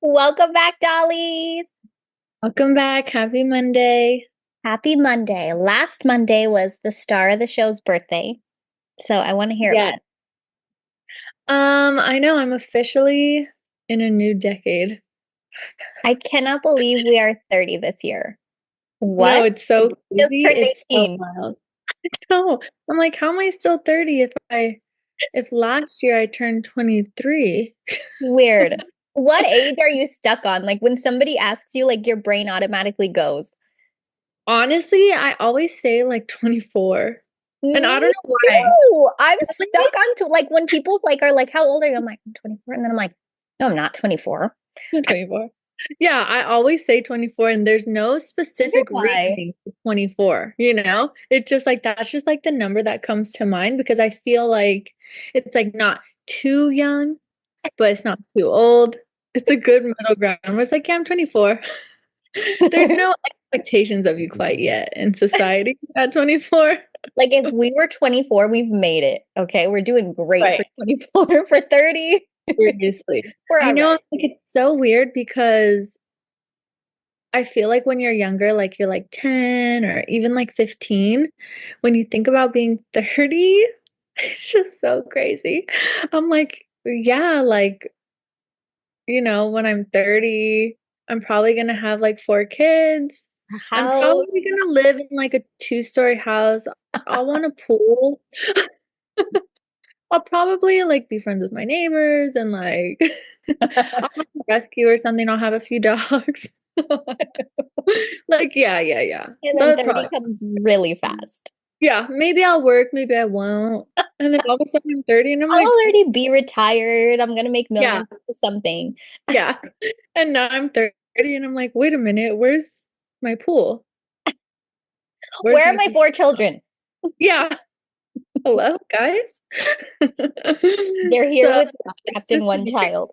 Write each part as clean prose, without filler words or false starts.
Welcome back, Dollies. Welcome back. Happy Monday. Happy Monday. Last Monday was the star of the show's birthday, so I want to hear Yeah. about it. I know I'm officially in a new decade. I cannot believe we are 30 this year. No, What? it's so Just crazy. turned It's so 18. wild. No, I'm like, how am I still 30 if last year I turned 23? Weird. What age are you stuck on? Like when somebody asks you, like your brain automatically goes. Honestly, I always say like 24. And I Me don't know why. too. I'm Really? stuck on to like when people like are like, how old are you? I'm like, I'm 24. And then I'm like, no, I'm not 24. I'm 24. Yeah, I always say 24 and there's no specific Why? reasoning for 24, you know? It's just like that's just like the number that comes to mind because I feel like it's like not too young, but it's not too old. It's a good middle ground where it's like, yeah, I'm 24. There's no expectations of you quite yet in society at 24. Like if we were 24, we've made it. Okay. We're doing great for Right. 24. For 30, Seriously. we're I all know right. like it's so weird because I feel like when you're younger, like you're like 10 or even like 15, when you think about being 30, it's just so crazy. I'm like, yeah, like, when I'm 30, I'm probably gonna have like 4 kids. I'm How probably gonna live in like a two-story house. I'll want a pool. I'll probably like be friends with my neighbors and like I'll have a rescue or something. I'll have a few dogs. Like, yeah. and then That 30 probably. comes really fast. Yeah, maybe I'll work, maybe I won't. And then all of a sudden I'm 30 and I'm I'll like, already be retired. I'm gonna make yeah, millions or something. yeah. And now I'm 30 and I'm like, wait a minute, where's my pool? Where's Where are my my pool? 4 children? Yeah. Hello, guys. They're here So with it's trapped in just one gonna be crazy. child.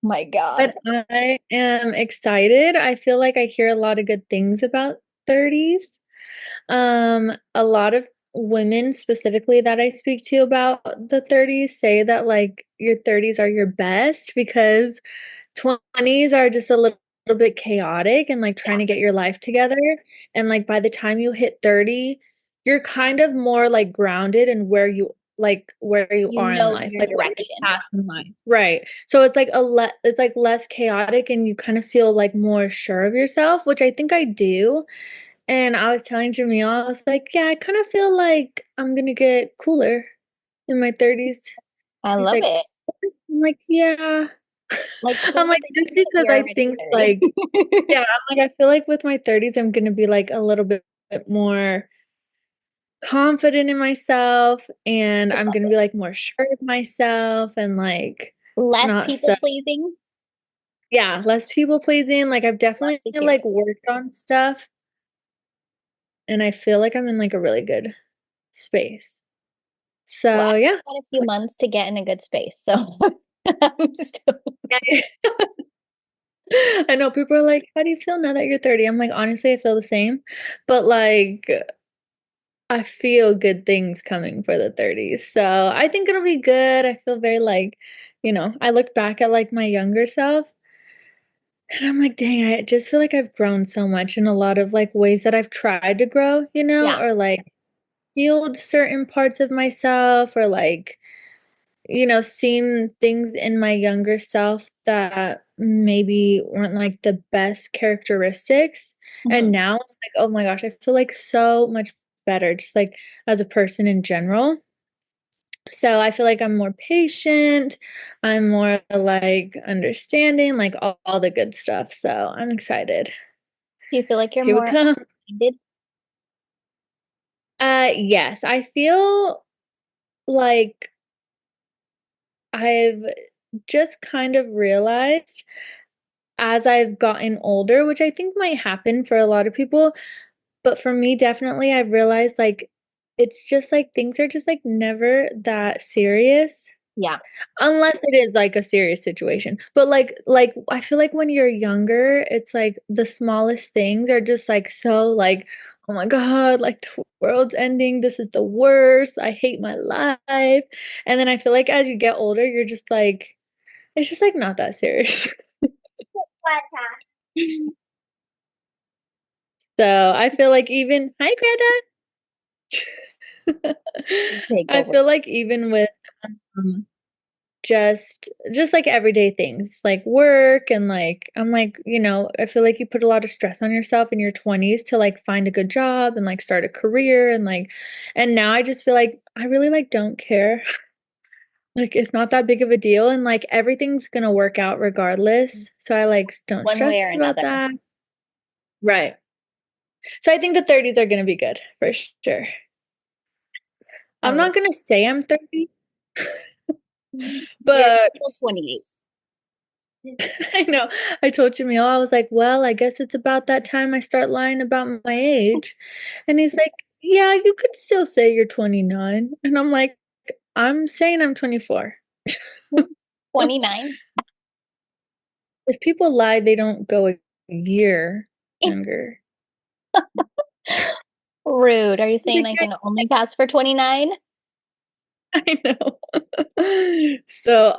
My God. But I am excited. I feel like I hear a lot of good things about 30s. A lot of women specifically that I speak to about the 30s say that like your 30s are your best because 20s are just a little bit chaotic and like Yeah. trying to get your life together. And like by the time you hit 30, you're kind of more like grounded in where you You are in know life, your like what your direction. path in life. Right. So it's like it's like less chaotic and you kind of feel like more sure of yourself, which I think I do. And I was telling Jamil, I was like, yeah, I kind of feel like I'm gonna get cooler in my 30s. I He's love like, it. I'm like, yeah. Like I'm cooler like, than just you because because you're I already think 30. like, yeah, I'm like, I feel like with my 30s, I'm gonna be like a little bit more confident in myself and I'm gonna be like more sure of myself and like Less not so people pleasing. yeah, less people pleasing. Like I've Love definitely to hear like it. worked on stuff and I feel like I'm in like a really good space. Well, So I've yeah. got a few months to get in a good space, so I'm still I know people are like, "How do you feel now that you're 30?" I'm like, "Honestly, I feel the same." But like I feel good things coming for the 30s. So, I think it'll be good. I feel very like, I look back at like my younger self and I'm like, "Dang, I just feel like I've grown so much in a lot of like ways that I've tried to grow, yeah. or like healed certain parts of myself or like seen things in my younger self that maybe weren't like the best characteristics. And Mhm. now I'm like, oh my gosh, I feel like so much better, just like as a person in general. So I feel like I'm more patient, I'm more like understanding, like all the good stuff. So I'm excited. Do you feel like you're Here we more come. open-minded? Yes, I feel like I've just kind of realized as I've gotten older, which I think might happen for a lot of people, but for me, definitely, I've realized, like, it's just, like, things are just, like, never that serious, Yeah. unless it is, like, a serious situation, but, I feel like when you're younger, it's, like, the smallest things are just, like, so, like, "Oh my god, like, the world's ending, this is the worst, I hate my life," and then I feel like as you get older, you're just, like, it's just, like, not that serious. So, I feel like even hi, Greta. Take I over. feel like even with, um, just, like, everyday things, like work and, like I'm like, I feel like you put a lot of stress on yourself in your 20s to, like, find a good job and, like, start a career and now I just feel like I really, like, don't care. Like, it's not that big of a deal, and, like, everything's gonna work out regardless, so I, like, don't One stress way or about another. that. Right. So I think the 30s are gonna be good, for sure. I I'm love not gonna say I'm 30, it. You're but still 28. I know. I told Jamil, I was like, "Well, I guess it's about that time I start lying about my age." And he's like, "Yeah, you could still say you're 29." And I'm like, "I'm saying I'm 24." 29. If people lie, they don't go a year younger. Rude. Are you He's saying like, I "Yeah, can only pass for 29? I know. So,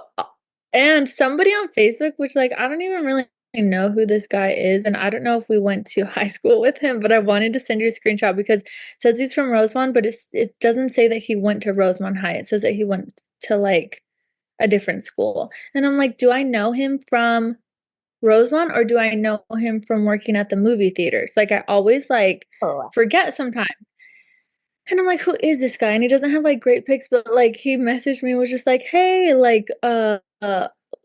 and somebody on Facebook, which, like, I don't even really know who this guy is, and I don't know if we went to high school with him, but I wanted to send you a screenshot because it says he's from Rosemont, but it doesn't say that he went to Rosemont High. It says that he went to, like, a different school. And I'm like, "Do I know him from Rosemont, or do I know him from working at the movie theaters?" Like, I always, like, Oh, forget sometimes. And I'm like, "Who is this guy?" And he doesn't have, like, great pics, but, like, he messaged me and was just like, "Hey, like,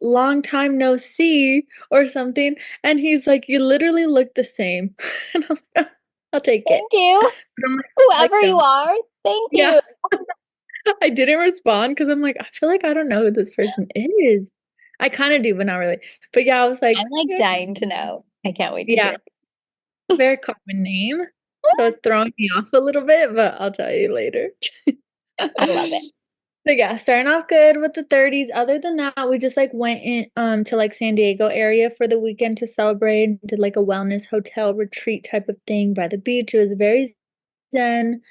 long time no see," or something, and he's like, "You literally look the same." And I was like, "Oh, I'll take it." thank you. But I'm like, Whoever you "Don't." are, thank Yeah, you. I didn't respond because 'cause I'm like, I feel like I don't know who this person is. I kinda do, but not really. But yeah, I was like, I'm like "Eh." dying to know. I can't wait to Yeah, hear. a very common name, so it's throwing me off a little bit, but I'll tell you later. I love it. So yeah, starting off good with the 30s. Other than that, we just like went in to like San Diego area for the weekend to celebrate, did like a wellness hotel retreat type of thing by the beach. It was very zen,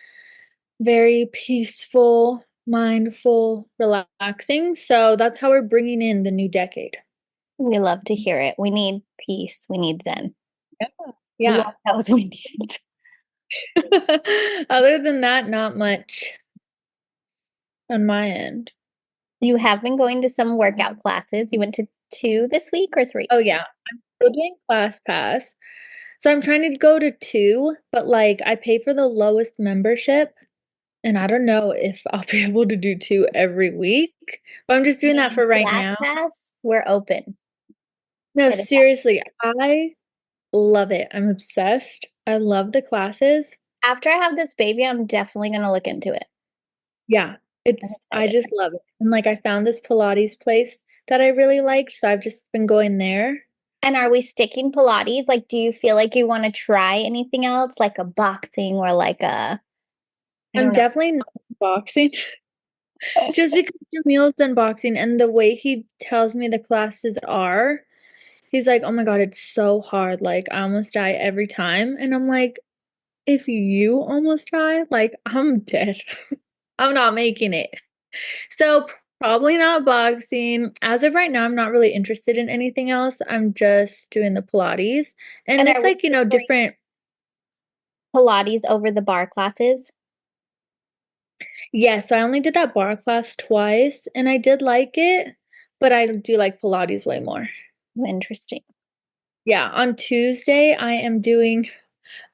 very peaceful, mindful, relaxing. So that's how we're bringing in the new decade. We love to hear it. We need peace. We need zen. Yeah. Lord Yeah. knows we need it. Other than that, not much on my end. You have been going to some workout classes. You went to 2 this week or 3? Oh yeah, I'm still doing class pass. So I'm trying to go to 2, but, like, I pay for the lowest membership, and I don't know if I'll be able to do 2 every week, but I'm just doing that Dang, for right now. ClassPass, we're open. No, Hit us up. seriously, I love it. I'm obsessed. I love the classes. After I have this baby, I'm definitely gonna look into it. Yeah, I'm I excited. just love it, and, like, I found this Pilates place that I really liked, so I've just been going there. And are we sticking Pilates? Like, do you feel like you wanna try anything else, like a boxing or like a I I'm don't know. definitely not boxing. Just because Jamil's done boxing and the way he tells me the classes are, he's like, "Oh my god, it's so hard, like, I almost die every time," and I'm like, "If you almost die, like, I'm dead. I'm not making it." So, probably not boxing. As of right now, I'm not really interested in anything else. I'm just doing the Pilates, and And are it's we like, preferring different. Pilates over the bar classes? Yeah, so I only did that bar class twice, and I did like it, but I do like Pilates way more. Interesting. Yeah, on Tuesday, I am doing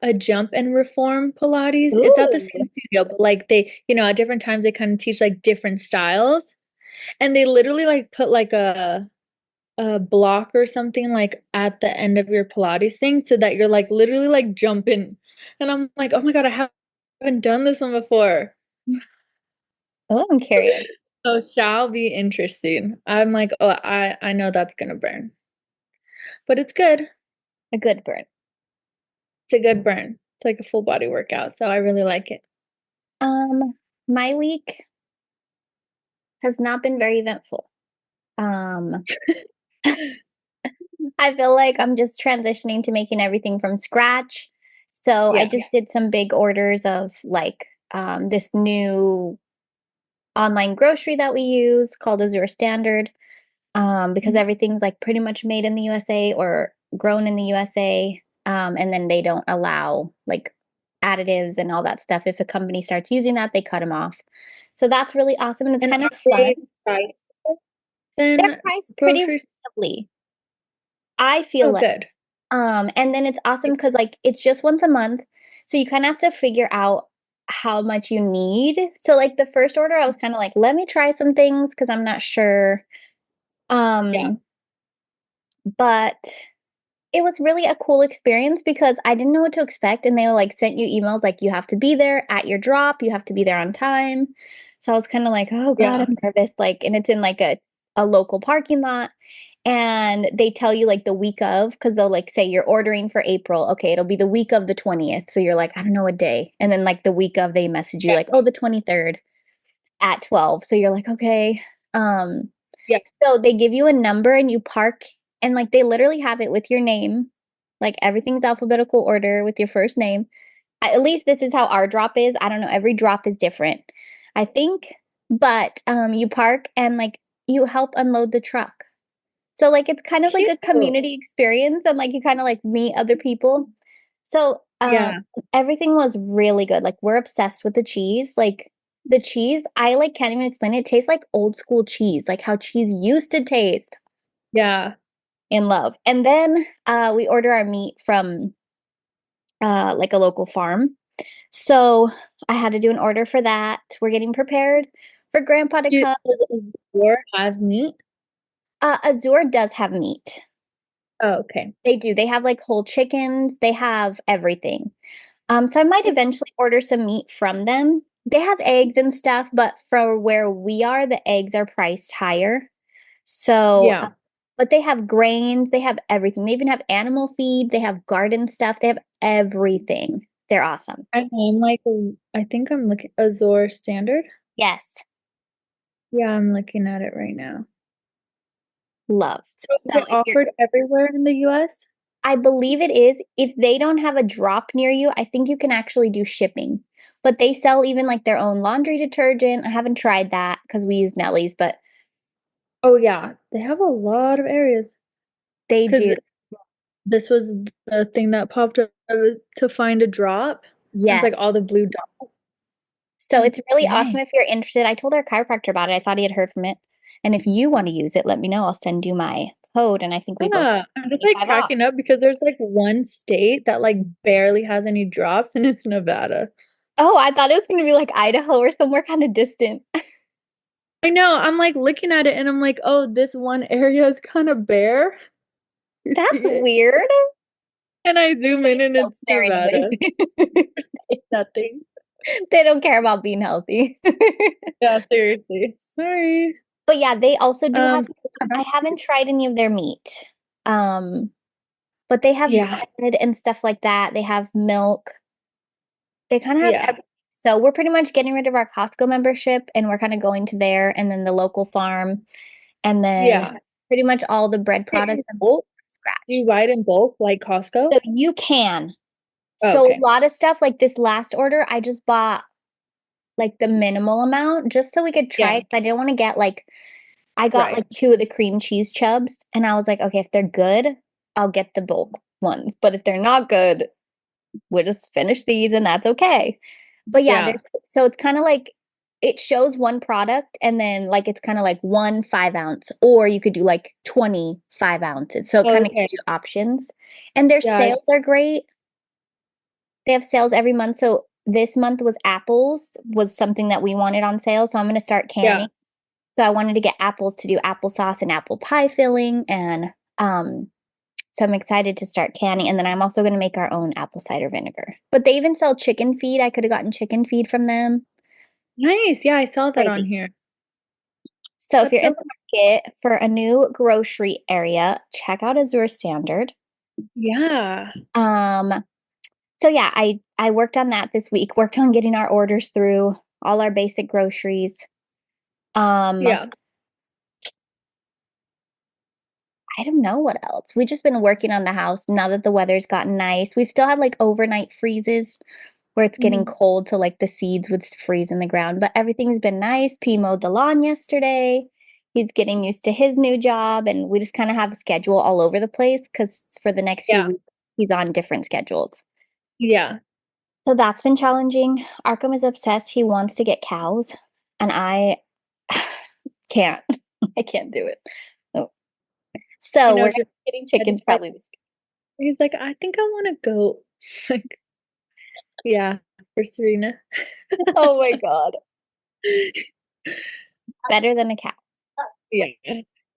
a jump and reform Pilates. It's at the Ooh. same studio, but, like, they at different times, they kinda teach, like, different styles, and they literally, like, put, like, a block or something, like, at the end of your Pilates thing so that you're, like, literally, like, jumping, and I'm like, "Oh my god, I haven't done this one before." Oh, I'm curious. So, shall be interesting. I'm like, "Oh, I know that's gonna burn." But it's good. A good burn. It's a good burn. It's like a full body workout, so I really like it. Um, my week has not been very eventful. Um, I feel like I'm just transitioning to making everything from scratch. So I Yeah. just did some big orders of like this new online grocery that we use called Azure Standard because Mhm. everything's like pretty much made in the USA or grown in the USA, and then they don't allow like additives and all that stuff. If a company starts using that, they cut them off. So that's really awesome, and it's And kind of are fun. they priced They're than priced pretty groceries? reasonably, I feel Oh, like. good. And then it's awesome because like it's just once a month, so you kind of have to figure out how much you need. So like the first order, I was kind of like, let me try some things because I'm not sure. Yeah, Um, but it was really a cool experience because I didn't know what to expect, and they like sent you emails like you have to be there at your drop, you have to be there on time. So I was kind of like, oh God, yeah, I'm nervous. Like, and it's in like a local parking lot, and they tell you like the week of, because they'll like say you're ordering for April. Okay, it'll be the week of the 20th. So you're like, I don't know what day. And then like the week of, they message you yeah, like, oh, the 23rd at 12. So you're like, okay. Um, yeah. so they give you a number and you park, and like they literally have it with your name. Like everything's alphabetical order with your first name. At least this is how our drop is. I don't know, every drop is different, I think. But you park and like you help unload the truck. So like it's kind of like Cute. a community experience, and like you kind of like meet other people. So Yeah, everything was really good. Like we're obsessed with the cheese. Like the cheese, I like can't even explain it. It tastes like old school cheese, like how cheese used to taste yeah. in love. And then we order our meat from like a local farm. So I had to do an order for that. We're getting prepared for grandpa to You come. does Azure have meat? Azure does have meat. Oh, okay. They do. They have like whole chickens. They have everything. So I might eventually order some meat from them. They have eggs and stuff, but for where we are, the eggs are priced higher. So, Yeah. but they have grains, they have everything. They even have animal feed, they have garden stuff, they have everything. They're awesome. I know, I'm like, I think I'm looking Azure Standard. Yes, Yeah, I'm looking at it right now. love. So So is it if you're, offered everywhere in the US? I believe it is, if they don't have a drop near you, I think you can actually do shipping. But they sell even like their own laundry detergent. I haven't tried that because we use Nellie's, but Oh yeah, they have a lot of areas. they Because do. this was the thing that popped up to find a drop. And it's like Yes. all the blue dots. So Like, it's really awesome dang. if you're interested. I told our chiropractor about it. I thought he had heard from it. And if you want to use it, let me know. I'll send you my code, and I think we both Yeah, I'm just like 25 off. cracking up because there's like one state that like barely has any drops and it's Nevada. Oh, I thought it was going to be like Idaho or somewhere kind of distant. I know, I'm like looking at it and I'm like, oh, this one area is kind of bare. You That's see it? weird. And I zoom in Nobody and it's smokes there anyways. Nevada. It's nothing. They don't care about being healthy. Yeah, seriously. Sorry. But yeah, they also do have, So I haven't tried any of their meat. Um, but they have yeah, bread and stuff like that. They have milk. They kind of have yeah, everything. So we're pretty much getting rid of our Costco membership, and we're kind of going to there and then the local farm, and then yeah. pretty much all the bread Is it products in are bulk? from Do scratch. you buy it in bulk like Costco? So you can. Oh, So a okay. lot of stuff like this last order, I just bought like the minimal amount just so we could try Yeah, it. 'Cause I didn't want to get like, I got right. like two of the cream cheese chubs, and I was like, okay, if they're good, I'll get the bulk ones. But if they're not good, we'll just finish these and that's okay. But yeah, Yeah. there's, so it's kind of like it shows one product, and then like it's kind of like 1 5 ounce, or you could do like 25 ounces. So it kind of Okay. gives you options. And their Yeah, sales are great. They have sales every month. So this month was apples, was something that we wanted on sale. So I'm going to start yeah. canning. So I wanted to get apples to do applesauce and apple pie filling, and so I'm excited to start canning, and then I'm also gonna make our own apple cider vinegar. But they even sell chicken feed. I could have gotten chicken feed from them. Nice. Yeah, I saw that on Crazy. here. So if That's you're in so the market for a new grocery area, check out Azure Standard. yeah. Um, so yeah, I worked on that this week, worked on getting our orders through, all our basic groceries. Um, Yeah. I don't know what else. We've just been working on the house now that the weather's gotten nice. We've still had like overnight freezes where it's getting Mhm. cold, so like the seeds would freeze in the ground. But everything's been nice. P mowed the lawn yesterday, he's getting used to his new job, and we just kind of have a schedule all over the place because for the next few Yeah. weeks he's on different schedules. Yeah. So that's been challenging. Arkham is obsessed. He wants to get cows, and I can't. I can't do it. No. I So know we're because getting chickens probably this he's like, "I think I wanna go." Like, yeah, for Serena. week. Oh my god. Better than a cow. Yeah.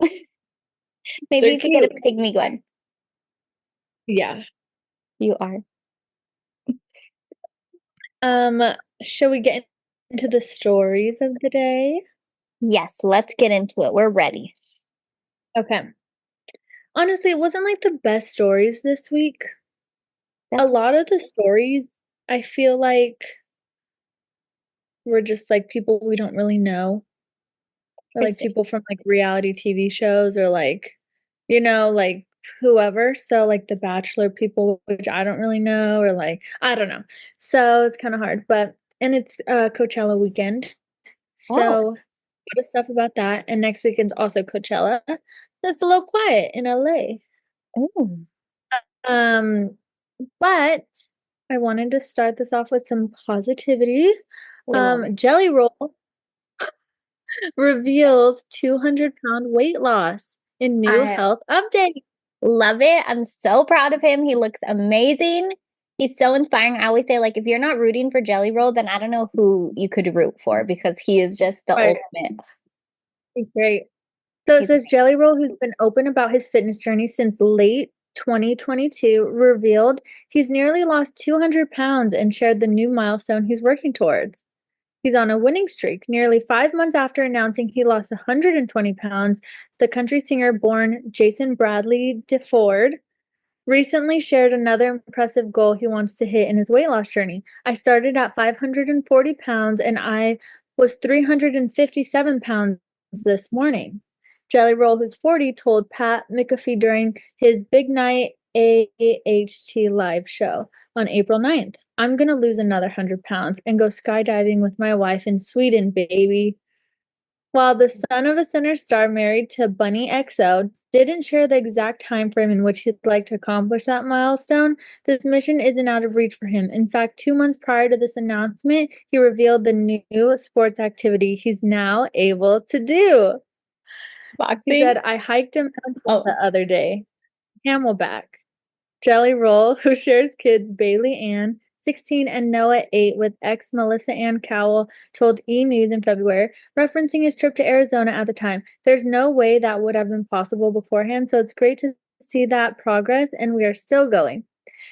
Maybe They're you could get a cute. pygmy one. Yeah. You are. Um, shall we get into the stories of the day? Yes, let's get into it. We're ready. Okay. Honestly, it wasn't, like, the best stories this week. A That's lot of the stories, I feel like, were just, like, people we don't really know, or, like, interesting. people from, like, reality TV shows or, like, like, whoever. So, like, The Bachelor people, which I don't really know, or, like, I don't know. So, it's kinda hard, but and it's, Coachella weekend, Oh. so a lot of stuff about that, and next weekend's also Coachella. It's a little quiet in LA. Ooh. Um, but I wanted to start this off with some positivity. We love it. Jelly Roll reveals 200-pound weight loss in new I health update. love it. I'm so proud of him. He looks amazing. He's so inspiring. I always say, like, if you're not rooting for Jelly Roll, then I don't know who you could root for because he is just the Right, ultimate. he's great. So it He's says Jelly Roll, who's been open about his fitness journey since late 2022, revealed he's nearly lost 200 pounds and shared the new milestone he's working towards. He's on a winning streak. Nearly 5 months after announcing he lost 120 pounds, the country singer born Jason Bradley DeFord recently shared another impressive goal he wants to hit in his weight loss journey. I started at 540 pounds and I was 357 pounds this morning. Jelly Roll, who's 40, told Pat McAfee during his Big Night AHT live show on April 9th. I'm going to lose another 100 pounds and go skydiving with my wife in Sweden, baby. While the son of a center star married to Bunny XO didn't share the exact time frame in which he'd like to accomplish that milestone, this mission isn't out of reach for him. In fact, 2 months prior to this announcement, he revealed the new sports activity he's now able to do. He boxing. said, I hiked a mountain the Oh, other day, Camelback. Jelly Roll, who shares kids Bailey Ann, 16, and Noah, 8, with ex Melissa Ann Cowell, told E! News in February, referencing his trip to Arizona at the time. There's no way that would have been possible beforehand, so it's great to see that progress, and we are still going.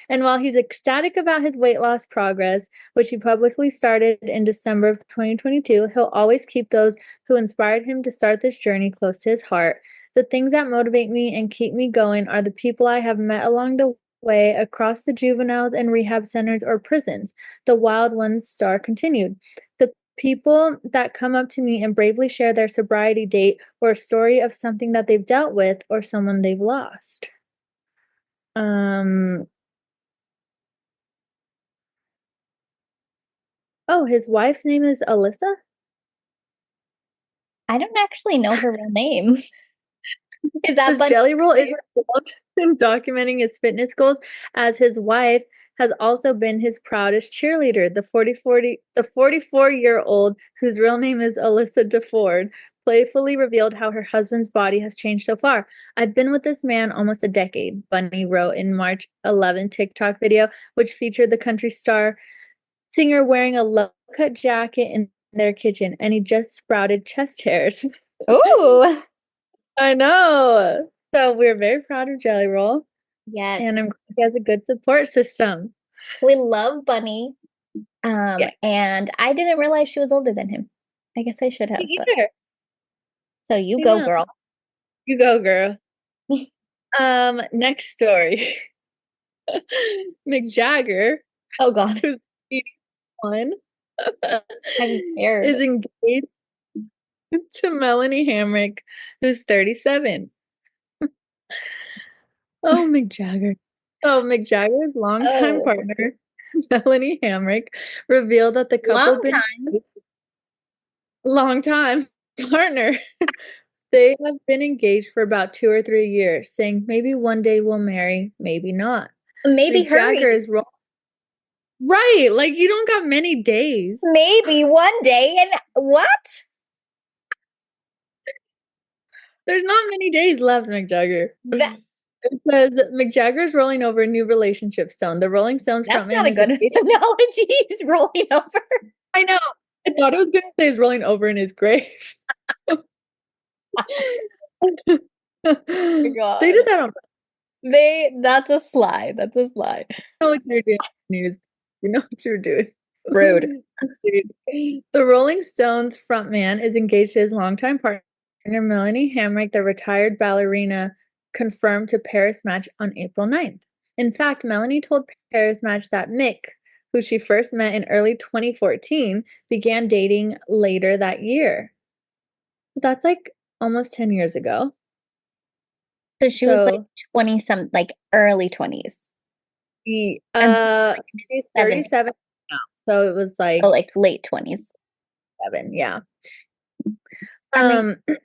And while he's ecstatic about his weight loss progress, which he publicly started in December of 2022, he'll always keep those who inspired him to start this journey close to his heart. The things that motivate me and keep me going are the people I have met along the way across the juveniles and rehab centers or prisons. The Wild Ones star continued. The people that come up to me and bravely share their sobriety date or a story of something that they've dealt with or someone they've lost. Um, Oh, his wife's name is Alyssa? I don't actually know her real name. Is that This Bunny? Jelly Roll is involved in documenting his fitness goals, as his wife has also been his proudest cheerleader. The 44-year-old, whose real name is Alyssa DeFord, playfully revealed how her husband's body has changed so far. I've been with this man almost a decade, Bunny wrote in March 11 TikTok video, which featured the country star singer wearing a low-cut jacket in their kitchen, and he just sprouted chest hairs. Ooh, I know. So we're very proud of Jelly Roll, and yes. I'm glad he has a good support system. We love Bunny. Yeah, And I didn't realize she was older than him. I guess I should have, me but either. so you I go, know. girl. You go, girl. Next story. Mick Jagger, Oh God, who's 81, I'm scared. is engaged to Melanie Hamrick, who's 37. Oh, Mick Jagger. So Mick Jagger's longtime Oh, partner, Melanie Hamrick, revealed that the couple long had been time. longtime partner They have been engaged for about 2 or 3 years, saying maybe one day we'll marry, maybe not. Maybe Mick Jagger hurry. is right, like, you don't got many days. Maybe one day. And what? There's not many days left, Mick Jagger. That It says Mick Jagger's rolling over a new relationship stone. The Rolling Stones that's not frontman a is good engaged. analogy. He's rolling over. I know. I thought it was gonna say he's rolling over in his grave. My They God. did that on That's a slide. That's a slide. know what you're doing, news. You know what you're doing. Rude. The Rolling Stones frontman is engaged to his longtime partner, Melanie Hamrick, the retired ballerina, confirmed to Paris Match on April 9th. In fact, Melanie told Paris Match that Mick, who she first met in early 2014, began dating later that year. That's like almost 10 years ago. So she was like So 20 some, like early 20s. the And like she's 7, 37 now. So it was oh, like like late 20s. 7, yeah. I mean, Um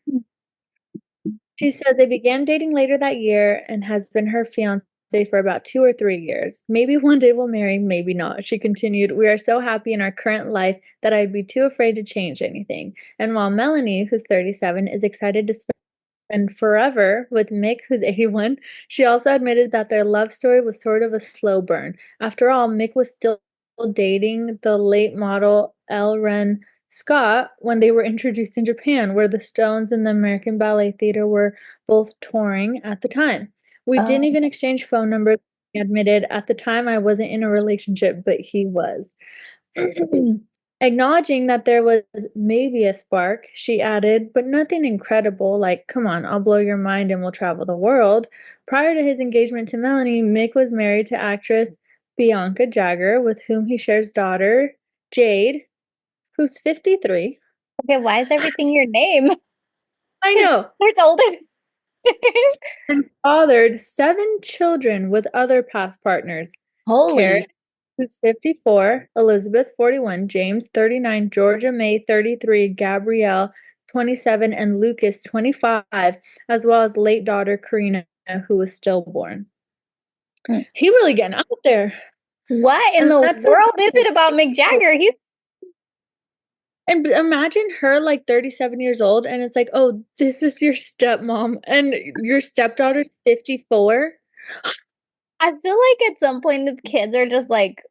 She says they began dating later that year and has been her fiance for about 2 or 3 years. Maybe one day we'll marry, maybe not. She continued, "We are so happy in our current life that I'd be too afraid to change anything." And while Melanie, who's 37, is excited to spend forever with Mick, who's 81, she also admitted that their love story was sort of a slow burn. After all, Mick was still dating the late model L. Ren Scott when they were introduced in Japan, where the Stones and the American Ballet Theater were both touring at the time. "We didn't um, even exchange phone numbers," he admitted. "At the time, I wasn't in a relationship, but he was." Acknowledging that there was maybe a spark, she added, "But nothing incredible, like, come on, I'll blow your mind and we'll travel the world." Prior to his engagement to Melanie, Mick was married to actress Bianca Jagger, with whom he shares daughter Jade, who's 53. okay, why is everything your name? I know. It's older. And fathered 7 children with other past partners. Karen, Holy. who's 54, Elizabeth, 41, James, 39, Georgia May, 33, Gabrielle, 27, and Lucas, 25, as well as late daughter Karina, who was stillborn. Hmm. He really getting out there. What in And the that's so world is it about Mick Jagger? He's and imagine her like 37 years old and it's like, "Oh, this is your stepmom and your stepdaughter's 54." I feel like at some point the kids are just like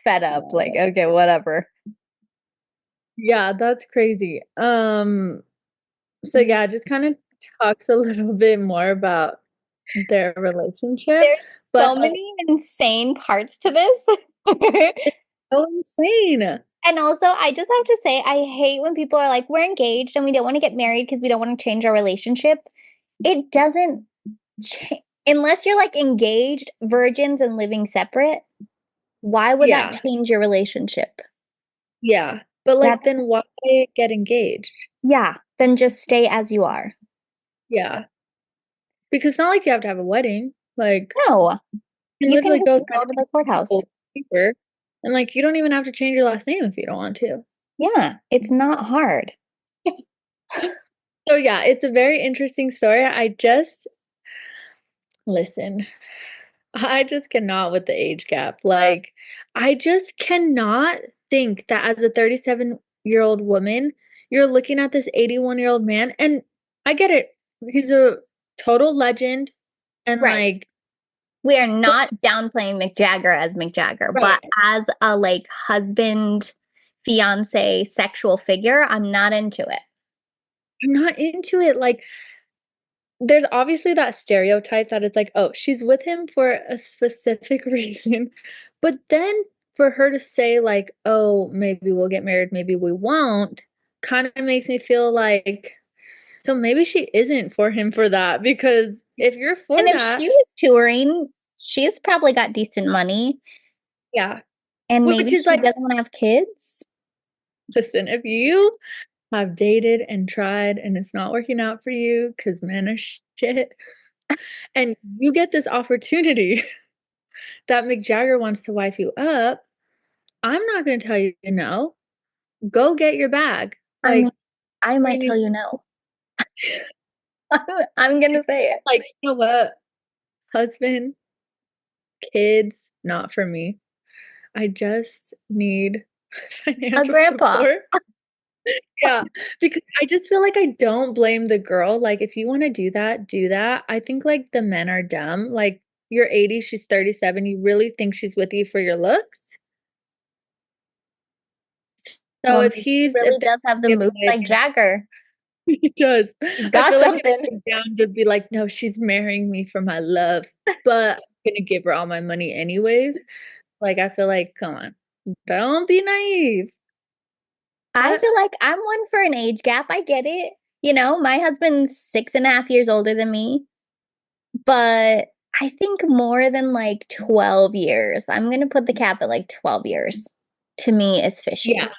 fed up. Like, okay, whatever. Yeah, that's crazy. So yeah, just kind of talks a little bit more about their relationship, There's but so many insane parts to this. so insane. And also, I just have to say, I hate when people are like, we're engaged and we don't want to get married because we don't want to change our relationship. It doesn't unless you're like engaged, virgins, and living separate. Why would that Yeah, change your relationship? yeah. But like, That's then why get engaged? yeah, then just stay as you are. Yeah, because it's not like you have to have a wedding. Like, No, you you can literally just go go sign to a the courthouse. piece of paper, and like, you don't even have to change your last name if you don't want to. Yeah, it's not hard. So yeah, it's a very interesting story. I just listen. I just cannot with the age gap. Like, I just cannot think that as a 37-year-old woman, you're looking at this 81-year-old man, and I get it. He's a total legend, and Right. like, We are but not downplaying Mick Jagger as Mick Jagger, but right, as a like husband, fiance, sexual figure, I'm not into it. I'm not into it. Like, there's obviously that stereotype that it's like, oh, she's with him for a specific reason. But then for her to say, like, oh, maybe we'll get married, maybe we won't, kind of makes me feel like, so maybe she isn't for him for that. Because if you're for And if that, she was touring, she's probably got decent money yeah, and which maybe is she like, doesn't want to have kids. listen, if you have dated and tried and it's not working out for you because men are shit, and you get this opportunity that Mick Jagger wants to wife you up, I'm not gonna tell you no. Go get your bag. I mean, Like, I that's what might you need. tell you no. I'm gonna say it. Like, you know what? Husband, kids, not for me. I just need A financial grandpa. support. Yeah, because I just feel like I don't blame the girl, like, if you wanna do that, do that. I think, like, the men are dumb, like, you're 80, she's 37, you really think she's with you for your looks? So Well, if maybe he really they're does have the give moves away like Jagger. he does. He's I got feel like he'd something. be down to be like, "No, she's marrying me for my love, but I'm gonna give her all my money anyways." Like, I feel like, come on, don't be naive. I But feel like I'm one for an age gap. I get it. You know, my husband's 6.5 years older than me, but I think more than like 12 years. I'm gonna put the cap at like 12 years. To me is fishy. yeah.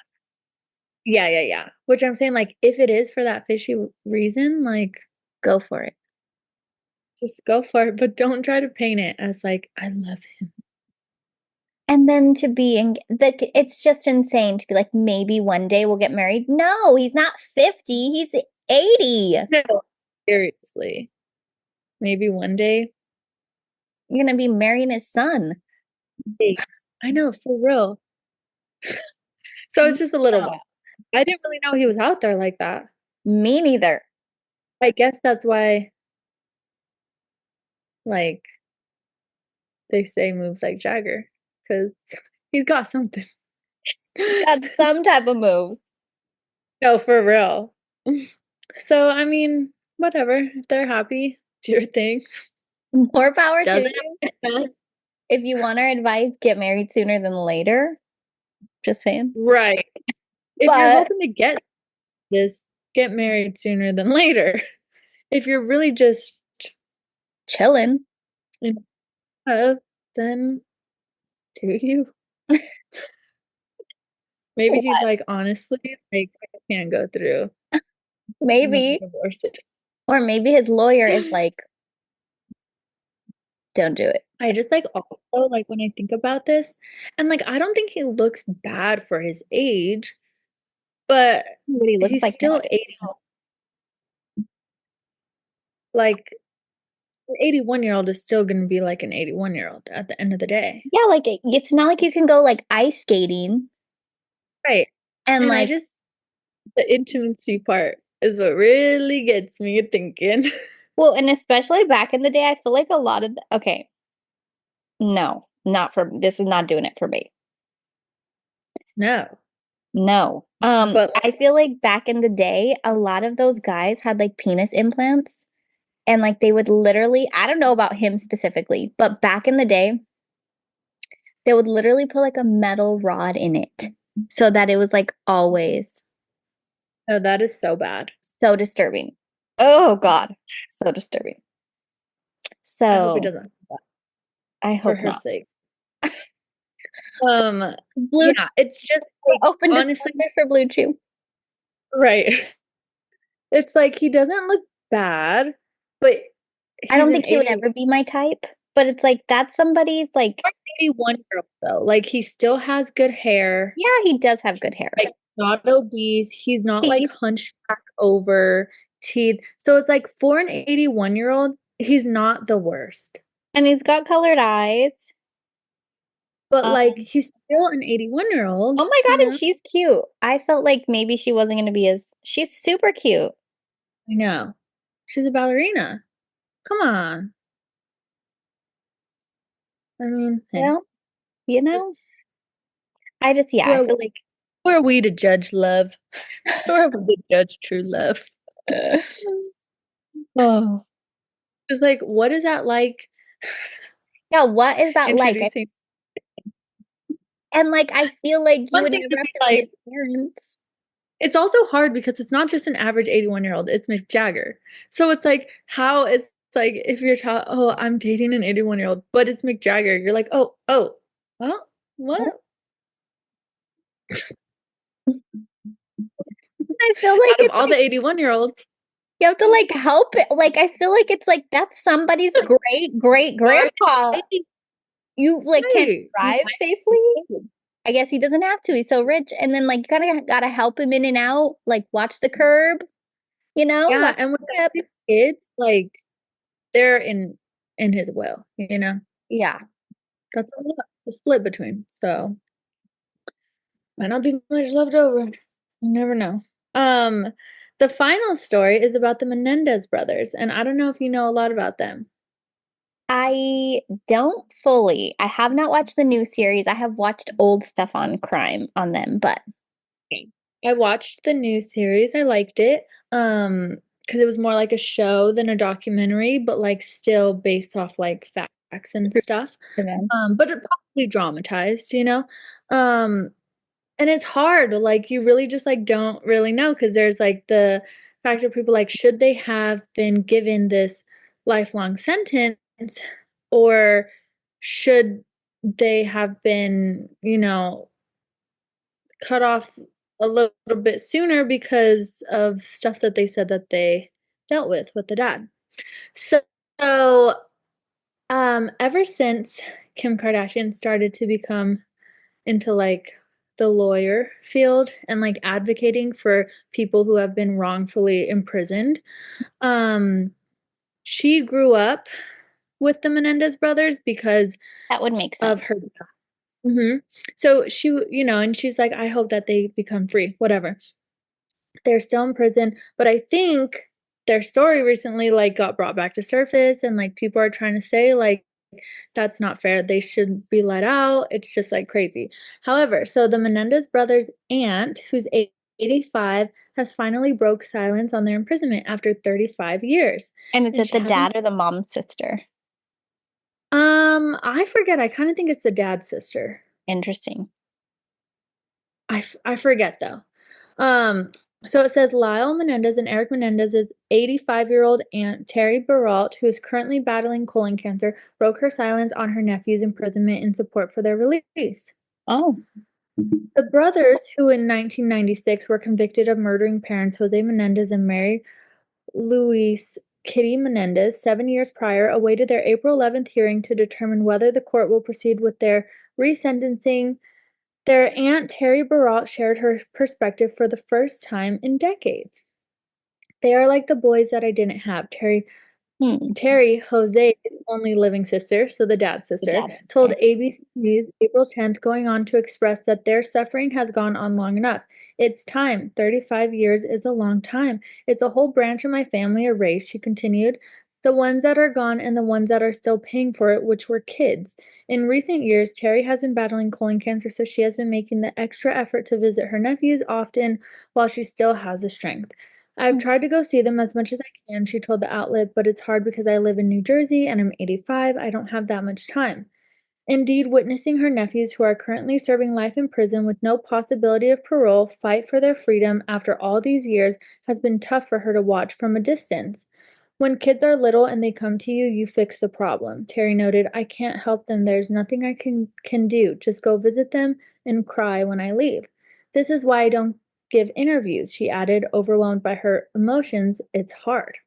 Yeah, yeah, yeah. Which I'm saying, like, if it is for that fishy reason, like, Go for it. just go for it, but don't try to paint it as like, "I love him." And then to be in it's just insane to be like, maybe one day we'll get married. No, he's not 50, he's 80. No, seriously. Maybe one day. You're gonna be marrying his son. Thanks. I know, for real. So it's just a little No, wild. I didn't really know he was out there like that. me neither. I guess that's why, like, they say moves like Jagger, because 'cause he's got something. Got some type of moves. No, for real. So, I mean, whatever. If they're happy, do your thing. More power to Doesn't you. affect us. If you want our advice, get married sooner than later. Just saying. Right. If you're But hoping to get this, get married sooner than later. If you're really just chilling. in love, then do you. Maybe he's What? like, "Honestly, like, I can't go through another Maybe. divorce." Or maybe his lawyer is like, don't do it. I just, like, also, like, when I think about this and, like, I don't think he looks bad for his age, but What he looks he's like still nowadays. 80. Like, an 81-year-old is still gonna be like an 81-year-old at the end of the day. Yeah, like it's not like you can go like ice skating Right, and and I like just the intimacy part is what really gets me thinking. well, and especially back in the day, I feel like a lot of okay, no, not for this is not doing it for me. No, No. but, I feel like back in the day, a lot of those guys had like penis implants and like they would literally, I don't know about him specifically, but back in the day, they would literally put like a metal rod in it so that it was like always no, that is so bad. so disturbing. Oh God, so disturbing. I hope he So doesn't have that I for hope her not. sake. Blue Yeah, Chew, it's just, like, open honestly disclosure for Blue Chew. right. It's like he doesn't look bad, but I he's don't an think he would 80 ever be my type, but it's like that's somebody's like, 81-year-old though, like, he still has good hair, yeah, he does have good hair. like, not obese, he's not, like, Teeth, hunchback over, teeth, so it's like for an 81-year-old, he's not the worst, and he's got colored eyes. but, like, Um, he's still an 81-year-old, oh my you God, and know? she's cute. I felt like maybe she wasn't gonna be as she's super cute. I know. She's a ballerina. Come on. I mean, hey, Well, you know, I just yeah, who I are feel like who are we to judge love? Who are we to judge true love? oh. It's like, what is that like Yeah, what is that like? introducing And like I feel like you one would thing never to have be to meet like his parents. it's also hard because it's not just an average 81-year-old, it's Mick Jagger. So it's like, how it's like if you're child, "Oh, I'm dating an 81-year-old," but it's Mick Jagger, you're like, "Oh, oh, well, what?" I feel like Out of it's all like the 81-year-olds, you have to like help it. Like I feel like it's like that's somebody's great great guard grandpa. You like can't right. You drive safely. might I guess he doesn't have to. He's so rich. And then like you gotta help him in and out. Like watch the curb. Like, Yeah, and with yep. the kids, like, they're in his will, you know? Yeah. That's a lot to split between, so might not be much left over. You never know. Um, the final story is about the Menendez brothers, and I don't know if you know a lot about them. I don't fully. I have not watched the new series. I have watched old stuff on crime on them, but Okay. I watched the new series, I liked it, because it was more like a show than a documentary, but, like, still based off, like, facts and true stuff, events. but it probably dramatized, you know? Um, and it's hard, like, you really just, like, don't really know because there's, like, the fact of people, like, should they have been given this lifelong sentence, or should they have been, cut off a little bit sooner because of stuff that they said that they dealt with the dad. So, ever since Kim Kardashian started to become into, like, the lawyer field and, like, advocating for people who have been wrongfully imprisoned, um, she grew up with the Menendez brothers because That would make sense. of her. Mhm. So and she's like, "I hope that they become free," whatever. They're still in prison, but I think their story recently, like, got brought back to surface, and, like, people are trying to say, like, "That's not fair, they should be let out." It's just, like, crazy. However, so the Menendez brothers' aunt, who's 85, has finally broke silence on their imprisonment after 35 years, And is and it she the hasn't. dad or the mom's sister? I forget, I kinda think it's the dad's sister. Interesting. I forget though. Um, so it says Lyle Menendez and Eric Menendez's 85-year-old aunt Terry Baralt, who is currently battling colon cancer, broke her silence on her nephew's imprisonment in support for their release. Oh, The brothers, who in 1996 were convicted of murdering parents Jose Menendez and Mary Louise Kitty Menendez 7 years prior, awaited their April 11th hearing to determine whether the court will proceed with their resentencing. Their aunt Terry Baralt shared her perspective for the first time in decades. They are like the boys that I didn't have. hmm. Terry, Jose's only living sister, so the dad's The sister, dad's told sister. ABC News April 10th, going on to express that their suffering has gone on long enough. It's time. 35 years is a long time. It's a whole branch of my family erased, she continued. The ones that are gone and the ones that are still paying for it, which were kids. In recent years, Terry has been battling colon cancer, so she has been making the extra effort to visit her nephews often while she still has the strength. I've Hmm. tried to go see them as much as I can, she told the outlet, but it's hard because I live in New Jersey and I'm 85. I don't have that much time. Indeed, witnessing her nephews, who are currently serving life in prison with no possibility of parole, fight for their freedom after all these years has been tough for her to watch from a distance. When kids are little and they come to you, you fix the problem. Terry noted, I can't help them. There's nothing I can do. Just go visit them and cry when I leave. This is why I don't give interviews, she added, overwhelmed by her emotions. It's hard.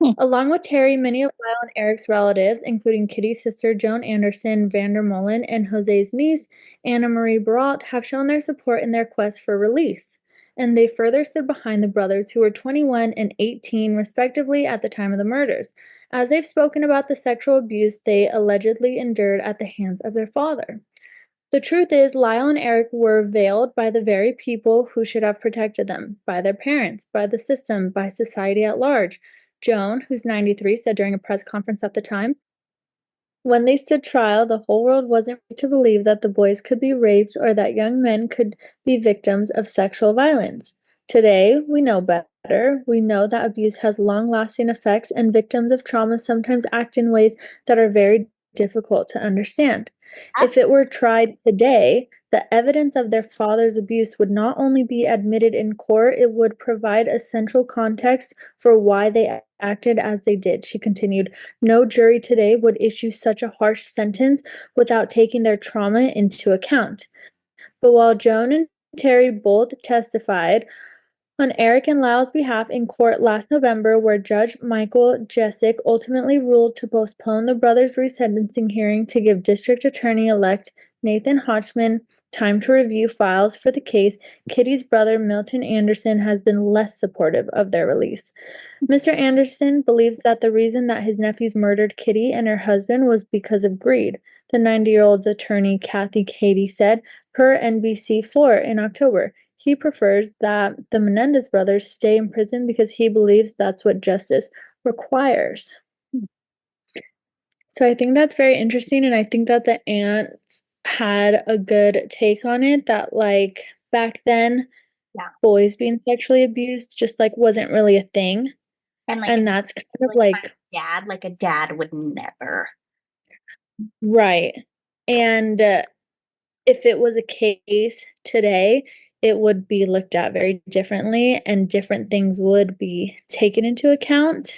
Hmm. Along with Terry, many of Lyle and Eric's relatives, including Kitty's sister Joan Anderson Vandermolen and Jose's niece Anna Marie Baralt, have shown their support in their quest for release. And they further stood behind the brothers, who were 21 and 18, respectively, at the time of the murders, as they've spoken about the sexual abuse they allegedly endured at the hands of their father. The truth is, Lyle and Eric were veiled by the very people who should have protected them, by their parents, by the system, by society at large. Joan, who's 93, said during a press conference at the time, when they stood trial, the whole world wasn't ready to believe that the boys could be raped or that young men could be victims of sexual violence. Today, we know better. We know that abuse has long lasting effects, and victims of trauma sometimes act in ways that are very difficult to understand. Ah, If it were tried today, the evidence of their father's abuse would not only be admitted in court, it would provide a central context for why they acted as they did, she continued. No jury today would issue such a harsh sentence without taking their trauma into account. But while Joan and Terry both testified on Eric and Lyle's behalf in court last November, where Judge Michael Jessic ultimately ruled to postpone the brothers' resentencing hearing to give District Attorney elect Nathan Hodgman time to review files for the case, Kitty's brother Milton Anderson has been less supportive of their release. Mr. Anderson believes that the reason that his nephews murdered Kitty and her husband was because of greed. The 90-year-old's attorney, Kathy Katie, said, per NBC4 in October, he prefers that the Menendez brothers stay in prison because he believes that's what justice requires. So I think that's very interesting, and I think that the aunts had a good take on it, that, like, back then, Yeah. boys being sexually abused just, like, wasn't really a thing, And like, and that's kind of like by like a dad, like a dad would never. right, and, if it was a case today, it would be looked at very differently, and different things would be taken into account.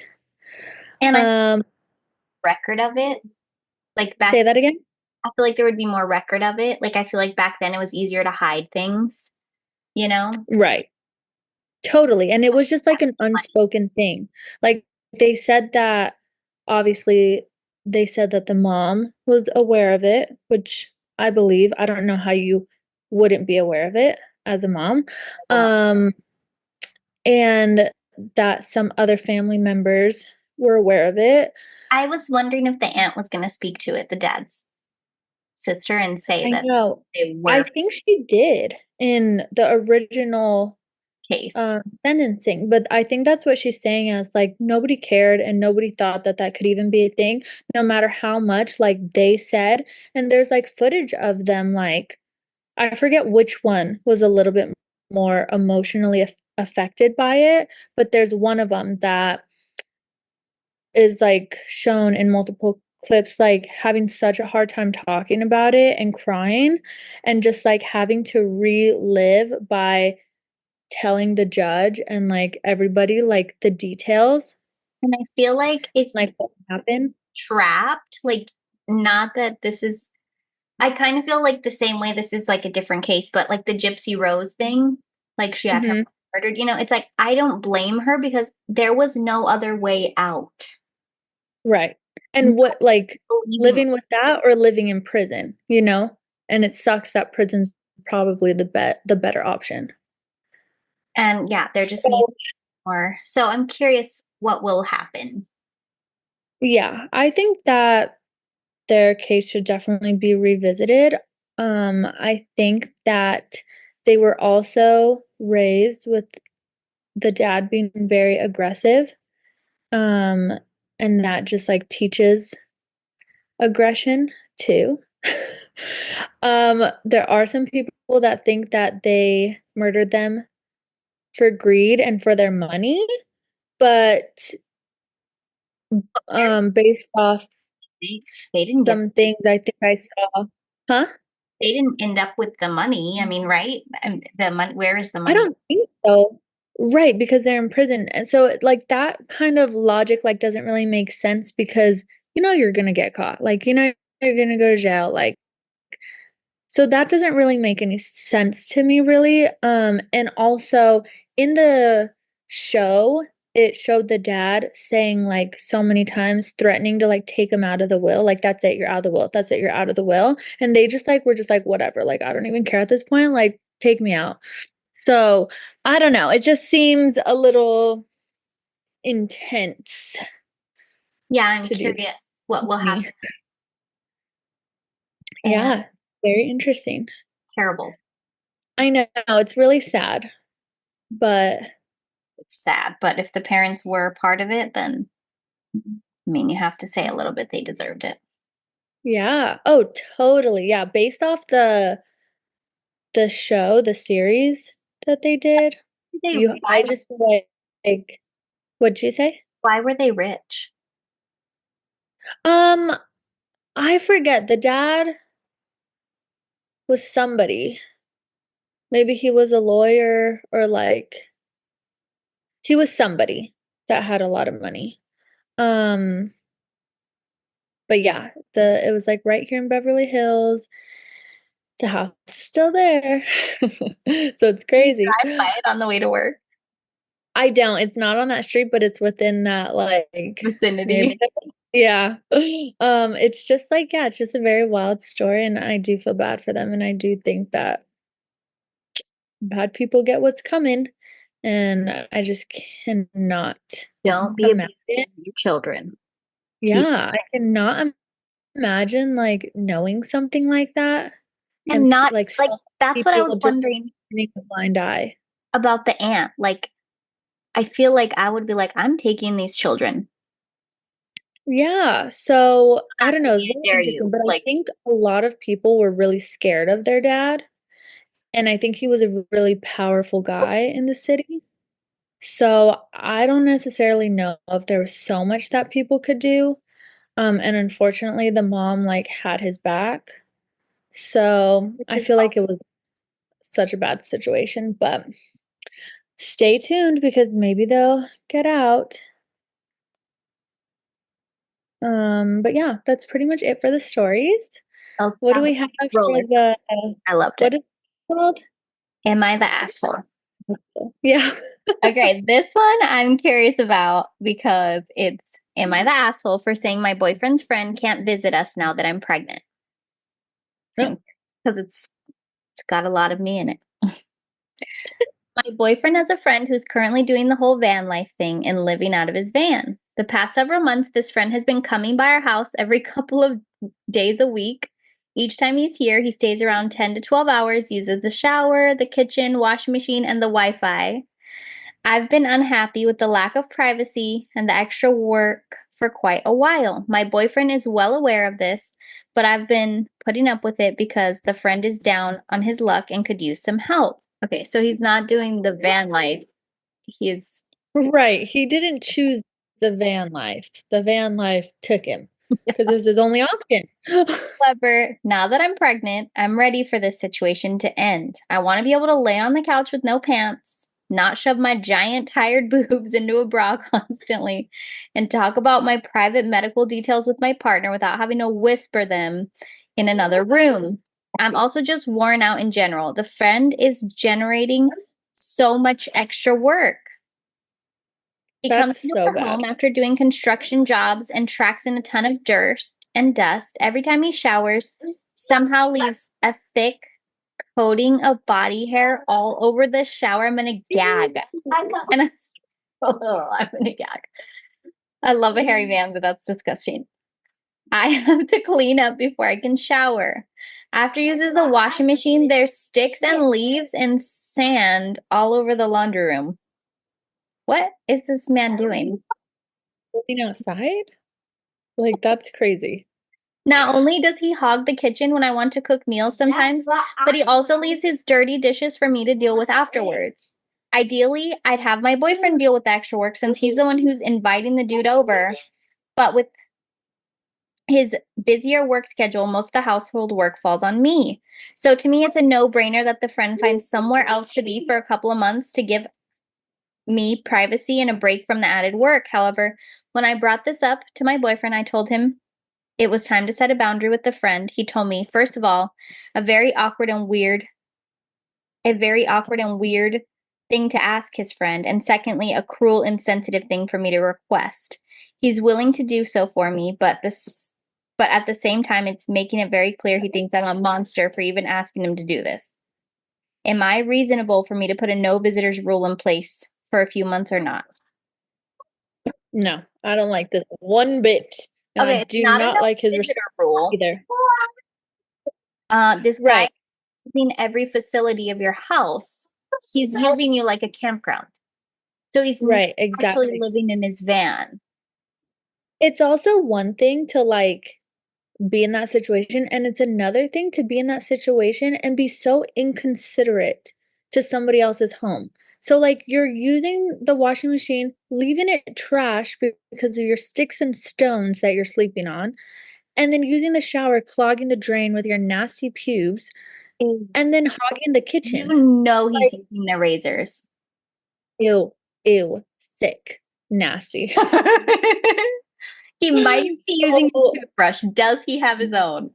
And I Um, record of it. Like back, say that again? I feel like there would be more record of it. Like I feel like back then it was easier to hide things, you know? Right. Totally, and it was just like an unspoken thing. Like, they said that obviously, they said that the mom was aware of it, which I believe. I don't know how you wouldn't be aware of it as a mom. Um, and that some other family members were aware of it. I was wondering if the aunt was going to speak to it, the dad's sister, and say I that know. they I were think she did in the original case. sentencing, but I think that's what she's saying as, like, nobody cared and nobody thought that that could even be a thing, no matter how much, like, they said, and there's, like, footage of them, like, I forget which one was a little bit more emotionally affected by it, but there's one of them that is, like, shown in multiple clips, like, having such a hard time talking about it and crying, and just, like, having to relive by telling the judge and, like, everybody, like, the details, And I feel like if like, what happened. trapped, like, not that this is, I kind of feel like the same way this is like a different case, but like the Gypsy Rose thing, like she had her Mhm. murdered, it's like I don't blame her because there was no other way out. Right. No And what, like, believing. living with that or living in prison, you know? And it sucks that prison's probably the better option. And yeah, there just needs So, more. So I'm curious what will happen. yeah, I think that their case should definitely be revisited. I think that they were also raised with the dad being very aggressive, um, and that just, like, teaches aggression too. There are some people that think that they murdered them for greed and for their money, but, based off They, they didn't get, some things I think I saw. Huh? they didn't end up with the money. I mean, right? And the money, where is the I money? don't think so. Right, because they're in prison, and so, like, that kind of logic, like, doesn't really make sense because you know you're gonna get caught, like, you know you're gonna go to jail, like, so that doesn't really make any sense to me really, and also in the show, it showed the dad saying, like, so many times threatening to, like, take him out of the will, like, "That's it, you're out of the will. That's it, you're out of the will," and they just, like, were just like, "Whatever, like, I don't even care at this point, like, take me out." So, I don't know, it just seems a little intense Yeah, I'm to do curious what to will happen. me. And Yeah, very interesting. terrible. I know, it's really sad, but It's sad. But if the parents were part of it, then I mean, you have to say a little bit they deserved it. yeah. Oh, totally, yeah, based off the show, the series that they did, They you I just feel like what'd you say? why were they rich? Um, I forget, the dad was somebody. Maybe he was a lawyer or, like, he was somebody that had a lot of money. Um, but yeah, the it was, like, right here in Beverly Hills. The house is still there. So it's Do you crazy. drive by it on the way to work? I don't, it's not on that street, but it's within that, like, Vicinity. neighborhood. Yeah. It's just like, yeah, it's just a very wild story, and I do feel bad for them, and I do think that bad people get what's coming, and I just cannot Don't be abusing imagine. your children. Keep Yeah, I cannot imagine, like, knowing something like that and and not like, like some that's what I people was just wondering turning a blind eye. about the aunt. Like, I feel like I would be like, I'm taking these children. Yeah, so, I don't After know, me, it's I very dare interesting, you. but I Like, think a lot of people were really scared of their dad, and I think he was a really powerful guy in the city. So, I don't necessarily know if there was so much that people could do, and unfortunately, the mom, like, had his back. So, which I is feel like it was such a bad situation, but stay tuned because maybe they'll get out. But yeah, that's pretty much it for the stories. oh, What that do was we have a for roller the coaster. I loved it. what is it called? Am I the asshole? Yeah. Okay, this one I'm curious about because it's am I the asshole for saying my boyfriend's friend can't visit us now that I'm pregnant? No. Because it's got a lot of me in it. My boyfriend has a friend who's currently doing the whole van life thing and living out of his van. The past several months, this friend has been coming by our house every couple of days a week. Each time he's here, he stays around 10 to 12 hours, uses the shower, the kitchen, washing machine, and the Wi Fi. I've been unhappy with the lack of privacy and the extra work for quite a while. My boyfriend is well aware of this, but I've been putting up with it because the friend is down on his luck and could use some help. Okay, so he's not doing the van life. He's Right, he didn't choose the van life. The van life took him because it was his only option. However, now that I'm pregnant, I'm ready for this situation to end. I want to be able to lay on the couch with no pants, not shove my giant tired boobs into a bra constantly, and talk about my private medical details with my partner without having to whisper them in another room. I'm also just worn out in general. The friend is generating so much extra work. He comes That's into so our home bad. after doing construction jobs and tracks in a ton of dirt and dust. Every time he showers, somehow leaves a thick coating of body hair all over the shower. I'm gonna gag. And I'm gonna gag. I love a hairy man, but that's disgusting. I have to clean up before I can shower. After he uses the washing machine, there's sticks and leaves and sand all over the laundry room. What is this man doing? Living outside? Like, that's crazy. Not only does he hog the kitchen when I want to cook meals sometimes, but he also leaves his dirty dishes for me to deal with afterwards. Ideally, I'd have my boyfriend deal with the extra work since he's the one who's inviting the dude over. But with his busier work schedule, most of the household work falls on me. So to me, it's a no brainer that the friend finds somewhere else to be for a couple of months to give me privacy and a break from the added work. However, when I brought this up to my boyfriend, I told him it was time to set a boundary with the friend. He told me, first of all, a very awkward and weird, a very awkward and weird thing to ask his friend, and secondly, a cruel, insensitive thing for me to request. He's willing to do so for me, but at the same time, it's making it very clear he thinks I'm a monster for even asking him to do this. Am I reasonable for me to put a no visitors rule in place for a few months or not? No, I don't like this one bit, and I Okay, it's do not a not no like his response visitor rule. either. This guy Right, using every facility of your house. He's using you like a campground. So he's not right, actually exactly. living in his van. It's also one thing to, like, be in that situation, and it's another thing to be in that situation and be so inconsiderate to somebody else's home. So, like, you're using the washing machine, leaving it trash because of your sticks and stones that you're sleeping on, and then using the shower, clogging the drain with your nasty pubes, Ew. and then hogging the kitchen. You know he's Like, using the razors. ew, ew, sick, nasty. He might be using a So toothbrush. Does he have his own?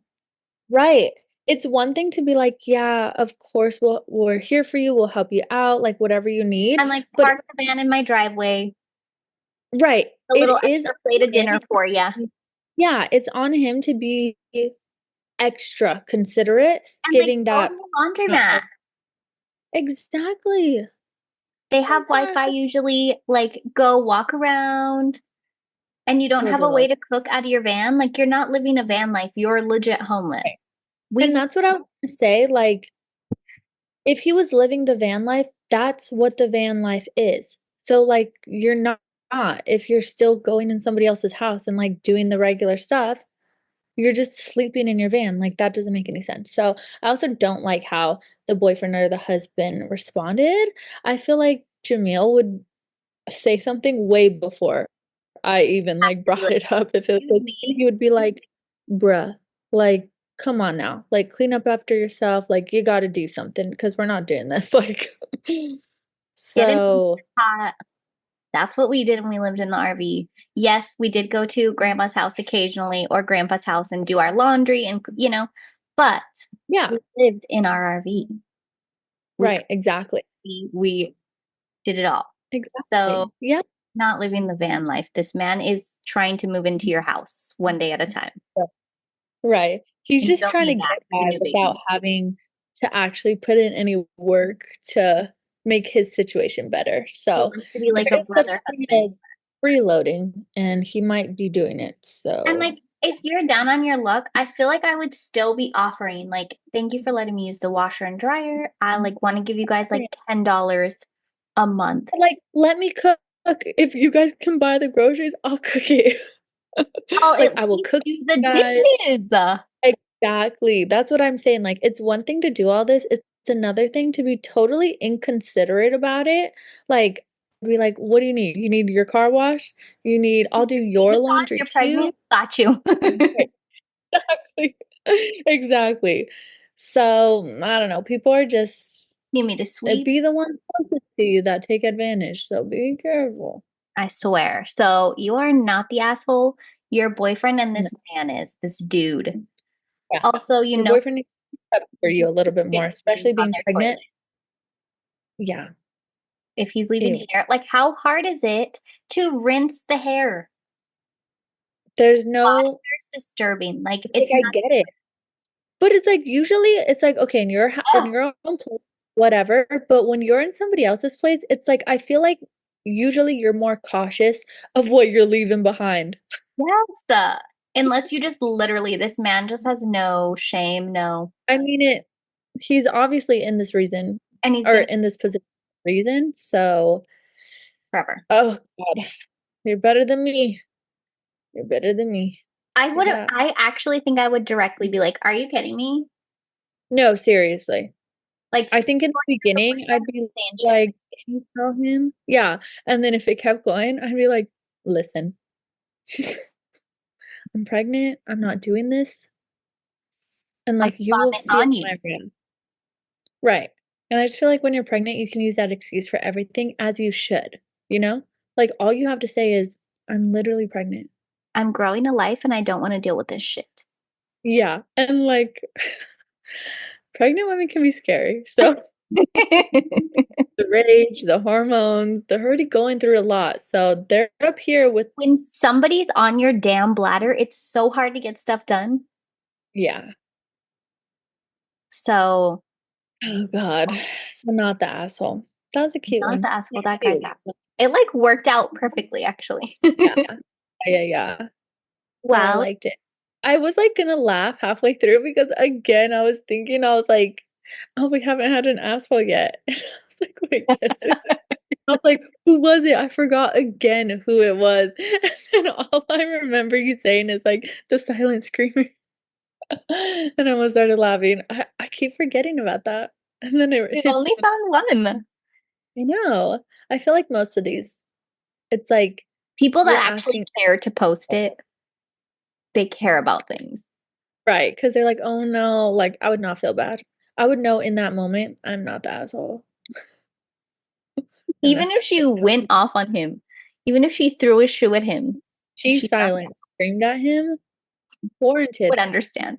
right. It's one thing to be like, "Yeah, of course, we're here for you, we'll help you out, like, whatever you need," I'm like, but park the van in my driveway. right, A little it is extra plate of dinner another for you. Yeah, it's on him to be extra considerate, And like giving throw him that a not laundromat. trust. Exactly. They have Wi-Fi Exactly. usually, like go walk around and you don't have a way Literally. to cook out of your van. Like you're not living a van life. You're legit homeless. Right. We've And that's what I was gonna say, like, if he was living the van life, that's what the van life is. So, like, you're not if you're still going in somebody else's house and, like, doing the regular stuff, you're just sleeping in your van, like, that doesn't make any sense. So, I also don't like how the boyfriend or the husband responded. I feel like Jamil would say something way before I even, like, be brought like, it up. If it excuse was me. he would be like, "Bruh, like, come on now. Like, clean up after yourself. Like, you gotta do something because 'cause we're not doing this." Like, Get in the so hot. That's what we did when we lived in the RV. Yes, we did go to grandma's house occasionally or grandpa's house and do our laundry and, but yeah, we lived in our RV. We right, exactly. we did it all. So, Exactly. Yeah. not living the van life. This man is trying to move into your house one day at a time. Right. He's And you just don't trying to need get that with a by new without baby. having to actually put in any work to make his situation better. He So, wants to be there like a is such brother thing husband. as freeloading, and he might be doing it. And So, like, if you're down on your luck, I feel like I would still be offering, like, thank you for letting me use the washer and dryer. I like want to give you guys like yeah. $10 a month. Like, "Let me cook. If you guys can buy the groceries, I'll cook it." I'll Like, at I will least cook do for the you guys. dishes. Exactly, that's what I'm saying, like, it's one thing to do all this, it's another thing to be totally inconsiderate about it, like, be like, "What do you need? You need your car wash? You need I'll do Feet your massage, laundry you're too?" pregnant. Got you. Right, exactly. Exactly. So, I don't know, people are just Need me to sweep? be the ones closest to you that take advantage, so be careful. I swear. So you are not the asshole. Your boyfriend and No, this man is this dude. yeah. Also, Your boyfriend needs to step up for you keep a little bit more, shit stains especially on being their pregnant. toilet. Yeah, If he's leaving ew. hair, like how hard is it to rinse the hair? There's Body no hair is disturbing. Like like, it's I not. get it. But it's like, usually it's like, okay, in Oh, your own place, whatever, but when you're in somebody else's place, it's like, I feel like usually you're more cautious of what you're leaving behind. yes. Unless you just literally, this man just has no shame, no, I mean it he's obviously in this reason and he's or gonna in this position for a reason, so forever. oh god, you're better than me. You're better than me I for would. that. I actually think I would directly be like, "Are you kidding me?" No, seriously. Like I scream think in the to the beginning, I'd window, be saying shit. like, "Can you tell him?" Yeah, and then if it kept going, I'd be like, "Listen, I'm pregnant, I'm not doing this, and, Like like, you will vomit feel on you. my wrath." Right, and I just feel like when you're pregnant, you can use that excuse for everything, as you should, you know? Like, all you have to say is, "I'm literally pregnant." I'm growing a life and I don't want to deal with this shit. Yeah, and, like, pregnant women can be scary, so the rage, the hormones, they're already going through a lot, so they're up here with When somebody's on your damn bladder, it's so hard to get stuff done. yeah. So, Oh god, so not the asshole. That was a cute not one. the asshole, Not that guy's cute. asshole. It like worked out perfectly, actually. Yeah. Yeah. So I Well, liked it. I was, like, gonna laugh halfway through because, again, I was thinking, I was like, "Oh, we haven't had an asshole yet." And I was like, "Wait, yes, we did." I was like, "Who was it?" I forgot again who it was. And all I remember you saying is, like, the silent screamer. And I almost started laughing. I keep forgetting about that. And then it we hits only me. found one. I know. I feel like most of these, it's like People you're that actually asking care to post it, they care about things. right? Because 'cause they're like, "Oh, no," like, I would not feel bad. I would know in that moment, I'm not the asshole. And Even then if she went off on him, even if she threw a shoe at him, she she's not silent screamed at him, warranted. would understand.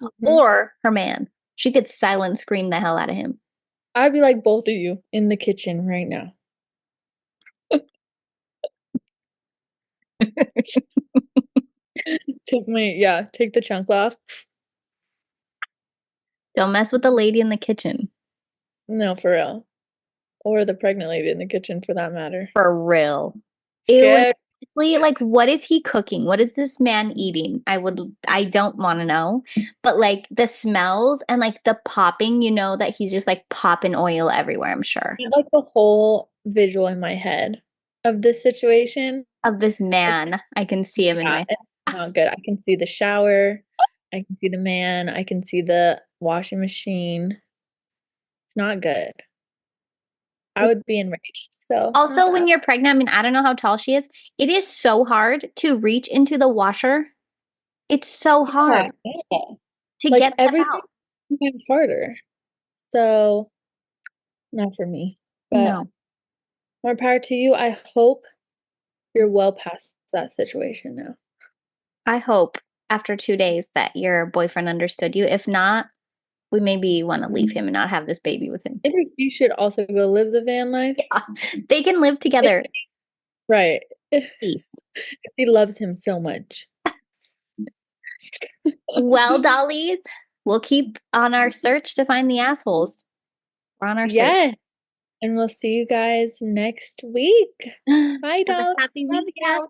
Mhm. Or her man. She could silent scream the hell out of him. I'd be like, "Both of you in the kitchen right now." Take the chunk off. Don't mess with the lady in the kitchen. No, for real. Or the pregnant lady in the kitchen for that matter. For real. Ew, and Scared. honestly, like, what is he cooking? What is this man eating? I don't want to know. But like the smells and like the popping, you know, that he's just like popping oil everywhere, I'm sure. I have, like the whole visual in my head of this situation. Of this It's, man. I can see him in yeah, my it's not good. I can see the shower. I can see the man. I can see the washing machine. It's not good. I would be enraged. So not Also, when that. you're pregnant, I mean, I don't know how tall she is. It is so hard to reach into the washer. It's so Yeah, hard yeah. to Like get stuff everything out. sometimes harder. So not for me. But No, more power to you. I hope you're well past that situation now. I hope after 2 days that your boyfriend understood you. If not, we maybe want to leave Mhm. him and not have this baby with him. Maybe you should also go live the van life. Yeah, they can live together. Right. If Peace. he loves him so much. Well, dollies, we'll keep on our search to find the assholes. We're on our search. Yes. And we'll see you guys next week. Bye, Have a doll. happy Love ya. weekend.